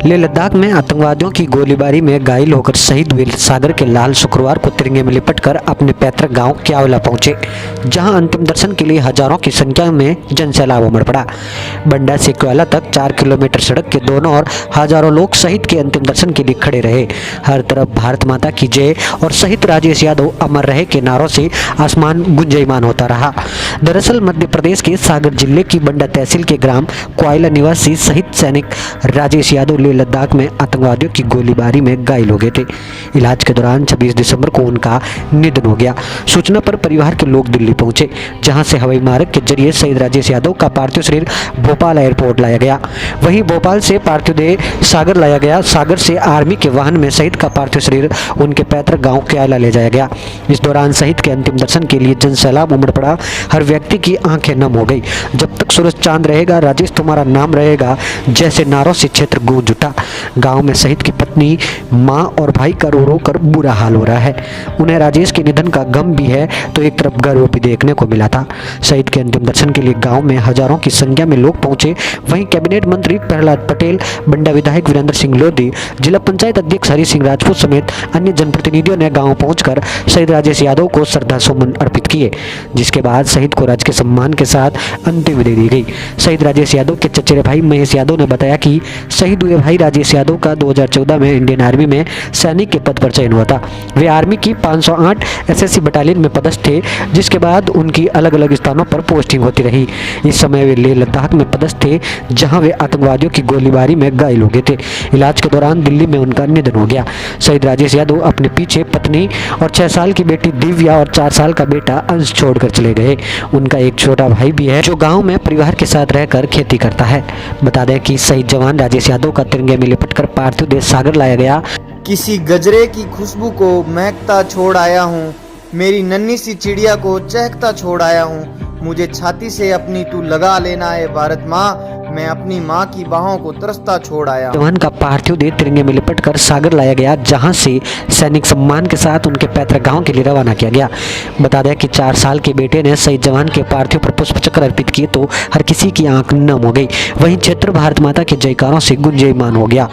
लेह लद्दाख में आतंकवादियों की गोलीबारी में घायल होकर शहीद हुए सागर के लाल शुक्रवार को तिरंगे में लिपटकर अपने पैतृक गांव क्यावला पहुंचे, जहां अंतिम दर्शन के लिए हजारों की संख्या में जनसैलाब उमड़ पड़ा। बंडा से क्यावला तक 4 किलोमीटर सड़क के दोनों ओर हजारों लोग शहीद के अंतिम दर्शन के लिए खड़े रहे। हर तरफ भारत माता की जय और शहीद राजेश यादव अमर रहे के नारों से आसमान गुंजयमान होता रहा। दरअसल मध्य प्रदेश के सागर जिले की बंडा तहसील के ग्राम क्यावला निवासी शहीद सैनिक राजेश यादव लेह लद्दाख में आतंकवादियों की गोलीबारी में घायल हो गए थे। इलाज के दौरान 26 दिसंबर को उनका निधन हो गया। सूचना पर परिवार के लोग दिल्ली पहुंचे, जहां से हवाई मार्ग के जरिए शहीद राजेश यादव का पार्थिव शरीर भोपाल एयरपोर्ट लाया गया। वहीं भोपाल से पार्थिव देह सागर लाया गया। सागर से आर्मी के वाहन में शहीद का पार्थिव शरीर उनके पैतृक गाँव क्यावला ले जाया गया। इस दौरान शहीद के अंतिम दर्शन के लिए जनसैलाब उमड़ पड़ा। हर व्यक्ति की आंखें नम हो गई। जब तक सूरज चांद रहेगा राजेश तुम्हारा नाम रहेगा जैसे नारों से क्षेत्र गूंज उठा। गांव में शहीद की पत्नी, मां और भाई का रो रो कर बुरा हाल हो रहा है। उन्हें राजेश के निधन का गम भी है तो एक तरफ गर्व भी देखने को मिला था। शहीद के अंतिम दर्शन के लिए गांव में हजारों की संख्या में लोग पहुंचे। वहीं कैबिनेट मंत्री प्रहलाद पटेल, बंडा विधायक वीरेंद्र सिंह लोधी, जिला पंचायत अध्यक्ष हरि सिंह राजपूत समेत अन्य जनप्रतिनिधियों ने गाँव पहुंचकर शहीद राजेश यादव को श्रद्धासुमन अर्पित किए, जिसके बाद शहीद को राजकीय सम्मान के साथ अंतिम विदाई दी गई। शहीद राजेश यादव के चचेरे भाई महेश यादव ने बताया कि शहीद हुए भाई राजेश यादव का 2014 में इंडियन आर्मी में सैनिक के पद पर चयन हुआ था। वे आर्मी की 508 एसएससी बटालियन में पदस्थ थे, जिसके बाद उनकी अलग अलग स्थानों पर पोस्टिंग होती रही। इस समय वे लेह लद्दाख में पदस्थ थे, जहां वे आतंकवादियों की गोलीबारी में घायल हो गए थे। इलाज के दौरान दिल्ली में उनका निधन हो गया। शहीद राजेश यादव अपने पीछे पत्नी और 6 साल की बेटी दिव्या और 4 साल का बेटा अंश छोड़कर चले गए। उनका एक छोटा भाई भी है जो गाँव में परिवार के साथ रहकर खेती करता है। बता दें कि शहीद जवान राजेश यादव का तिरंगे में लिपटकर पार्थिव देह सागर लाया गया। किसी गजरे की खुशबू को महकता छोड़ आया हूँ, मेरी नन्ही सी चिड़िया को चहकता छोड़ आया हूँ। मुझे छाती से अपनी तू लगा लेना है भारत माँ, मैं अपनी माँ की बाहों को तरसता छोड़ आया। जवान का पार्थिव देह तिरंगे में लिपटकर सागर लाया गया, जहां से सैनिक सम्मान के साथ उनके पैतृक गांव के लिए रवाना किया गया। बता दें कि 4 साल के बेटे ने शहीद जवान के पार्थिव पर पुष्पचक्र अर्पित किए तो हर किसी की आंख नम हो गई। वहीं क्षेत्र भारत माता के जयकारों से गुंजयमान हो गया।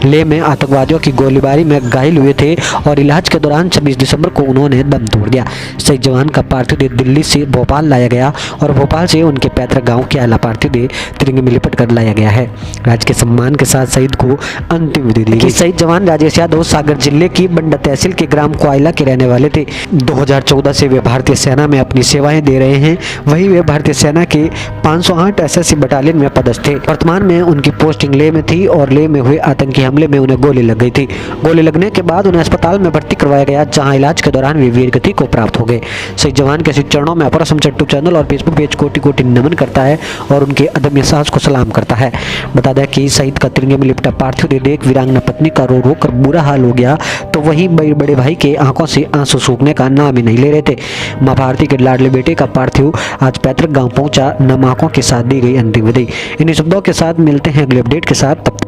लेह में आतंकवादियों की गोलीबारी में घायल हुए थे और इलाज के दौरान 26 दिसंबर को उन्होंने दम तोड़ दिया। शहीद जवान का पार्थिव देह दिल्ली से भोपाल लाया गया और भोपाल से उनके पैतृक गाँव क्यावला पार्थिव देह तिरंगे में लिपट कर लाया गया है। राज्य के सम्मान के साथ शहीद को अंतिम विदाई दी गई। शहीद जवान राजेश यादव सागर जिले की बंडा तहसील के ग्राम क्यावला के रहने वाले थे। 2014 से वे भारतीय सेना में अपनी सेवाएं दे रहे हैं। वहीं वे भारतीय सेना के 508 एसएससी बटालियन में पदस्थ थे। वर्तमान में उनकी पोस्टिंग लेह में थी और लेह में हुए आतंकी हमले में उन्हें गोली लग गई थी। गोली लगने के बाद उन्हें अस्पताल में भर्ती करवाया गया, जहां इलाज के दौरान वे वीर गति को प्राप्त हो गए। शहीद जवान के चरणों में अपर असम यूट्यूब चैनल और फेसबुक पेज कोटि कोटि नमन करता है और उनके अदम्य साहस को सलाम करता है। बता दें कि शहीद का तिरंगे में लिपटा पार्थिव देह देख वीरांगना पत्नी का रो रो कर बुरा हाल हो गया, तो वहीं बड़े भाई के आंखों से आंसू सूखने का नाम ही नहीं ले रहे थे। मां भारती के लाडले बेटे का पार्थिव आज पैतृक गांव पहुंचा। नम आंखों के साथ दी गई अंतिम विदाई। इन्हीं शब्दों के साथ मिलते हैं अगले अपडेट के साथ।